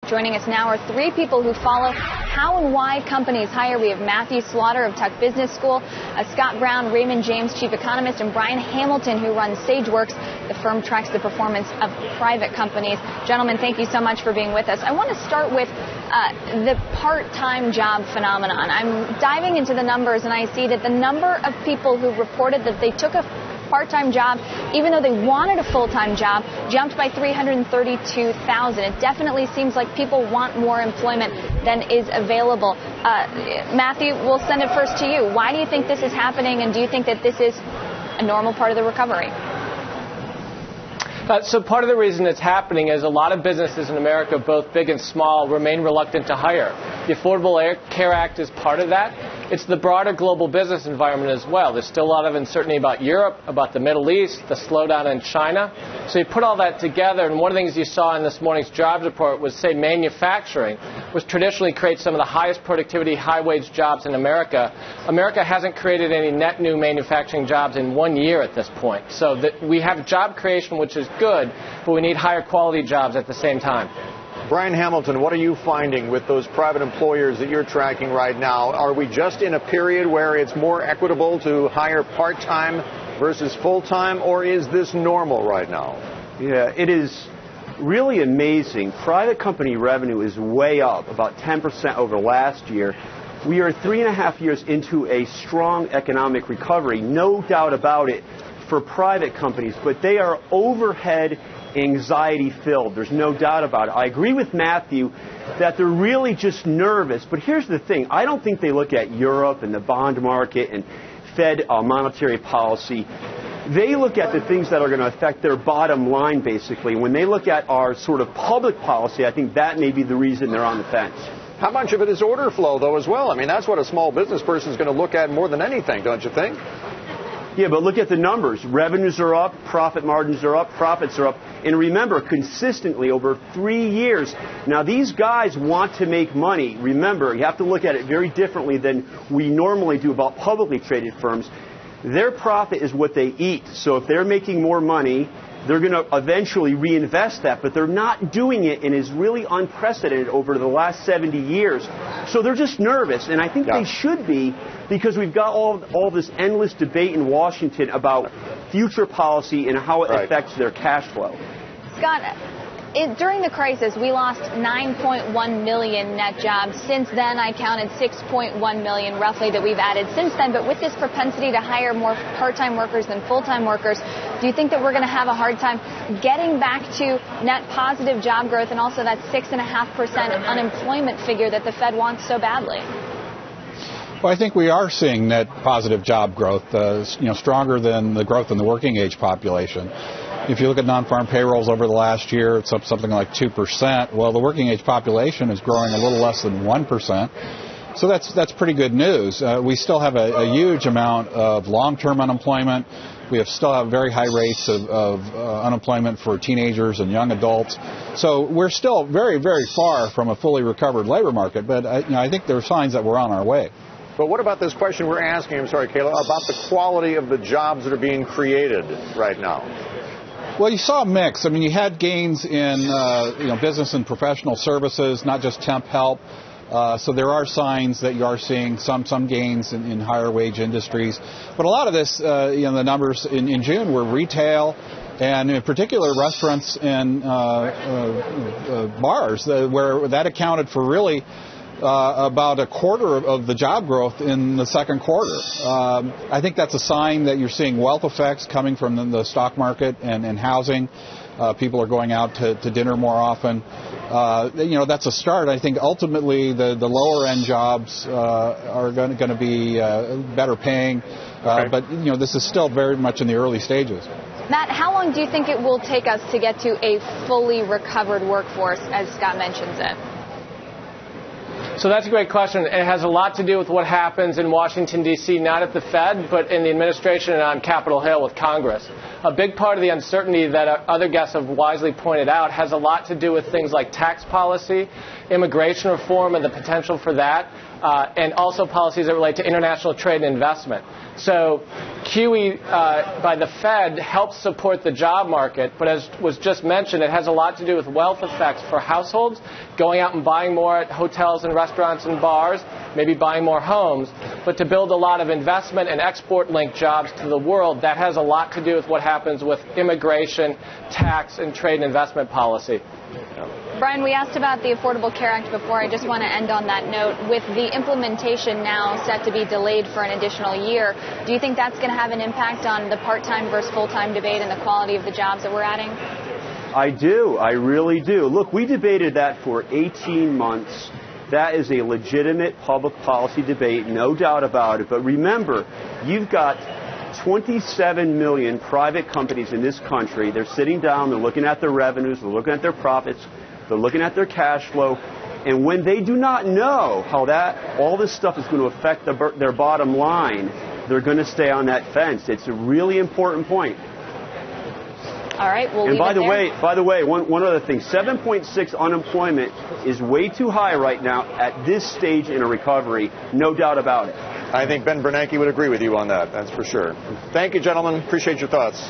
Joining us now are three people who follow how and why companies hire. We have Matthew Slaughter of Tuck Business School, Scott Brown, Raymond James chief economist, and Brian Hamilton, who runs Sageworks. The firm tracks the performance of private companies. Gentlemen, thank you so much for being with us. I want to start with the part-time job phenomenon. I'm diving into the numbers, and I see that the number of people who reported that they took a part-time job, even though they wanted a full-time job, jumped by 332,000. It definitely seems like people want more employment than is available. Matthew, we'll send it first to you. Why do you think this is happening, and do you think that this is a normal part of the recovery? So part of the reason it's happening is a lot of businesses in America, both big and small, remain reluctant to hire. The Affordable Care Act is part of that. It's the broader global business environment as well. There's still a lot of uncertainty about Europe, about the Middle East, the slowdown in China. So you put all that together, and one of the things you saw in this morning's jobs report was, say, manufacturing, which traditionally creates some of the highest productivity, high-wage jobs in America. America hasn't created any net new manufacturing jobs in 1 year at this point. So we have job creation, which is good, but we need higher quality jobs at the same time. Brian Hamilton, what are you finding with those private employers that you're tracking right now? Are we just in a period where it's more equitable to hire part-time versus full-time, or is this normal right now? Yeah, it is really amazing. Private company revenue is way up, about 10% over last year. We are 3.5 years into a strong economic recovery, no doubt about it, for private companies, but they are overhead anxiety filled. There's no doubt about it. I agree with Matthew that they're really just nervous. But here's the thing. I don't think they look at Europe and the bond market and Fed monetary policy. They look at the things that are going to affect their bottom line, basically. When they look at our sort of public policy, I think that may be the reason they're on the fence. How much of it is order flow, though, as well? I mean, that's what a small business person is going to look at more than anything, don't you think? Yeah, but look at the numbers. Revenues are up, profit margins are up, profits are up. And remember, consistently over 3 years. Now, these guys want to make money. Remember, you have to look at it very differently than we normally do about publicly traded firms. Their profit is what they eat. So if they're making more money, they're going to eventually reinvest that, but they're not doing it, and is really unprecedented over the last 70 years. So they're just nervous, and I think they should be, because we've got all this endless debate in Washington about future policy and how it affects their cash flow. Scott, during the crisis, we lost 9.1 million net jobs. Since then, I counted 6.1 million roughly that we've added since then. But with this propensity to hire more part-time workers than full-time workers, do you think that we're going to have a hard time getting back to net positive job growth and also that 6.5% unemployment figure that the Fed wants so badly? Well, I think we are seeing net positive job growth, stronger than the growth in the working age population. If you look at non-farm payrolls over the last year, it's up something like 2%. Well, the working age population is growing a little less than 1%. So that's pretty good news. We still have a huge amount of long-term unemployment. We still have very high rates of unemployment for teenagers and young adults. So we're still very, very far from a fully recovered labor market. But I think there are signs that we're on our way. But what about this question we're asking, Kayla, about the quality of the jobs that are being created right now? Well, you saw a mix. I mean, you had gains in business and professional services, not just temp help. So there are signs that you are seeing some gains in higher wage industries. But a lot of this, the numbers in June were retail, and in particular restaurants and bars, where that accounted for really about a quarter of the job growth in the second quarter. I think that's a sign that you're seeing wealth effects coming from the stock market and housing. People are going out to dinner more often. That's a start. I think ultimately the lower end jobs are going to be better paying. But this is still very much in the early stages. Matt, how long do you think it will take us to get to a fully recovered workforce, as Scott mentions it? So that's a great question. It has a lot to do with what happens in Washington, D.C., not at the Fed, but in the administration and on Capitol Hill with Congress. A big part of the uncertainty that other guests have wisely pointed out has a lot to do with things like tax policy, immigration reform and the potential for that, and also policies that relate to international trade and investment. So QE by the Fed helps support the job market, but as was just mentioned, it has a lot to do with wealth effects for households, going out and buying more at hotels and restaurants and bars, maybe buying more homes. But to build a lot of investment and export-linked jobs to the world, that has a lot to do with what happens with immigration, tax, and trade and investment policy. Brian, we asked about the Affordable Care Act before. I just want to end on that note. With the implementation now set to be delayed for an additional year, do you think that's going to have an impact on the part-time versus full-time debate and the quality of the jobs that we're adding? I do. I really do. Look, we debated that for 18 months. That is a legitimate public policy debate, no doubt about it. But remember, you've got 27 million private companies in this country. They're sitting down, they're looking at their revenues, they're looking at their profits, they're looking at their cash flow, and when they do not know how all this stuff is going to affect their bottom line, they're going to stay on that fence. It's a really important point. All right, we'll leave it there. By the way, one other thing, 7.6 unemployment is way too high right now at this stage in a recovery, no doubt about it. I think Ben Bernanke would agree with you on that, that's for sure. Thank you, gentlemen. Appreciate your thoughts.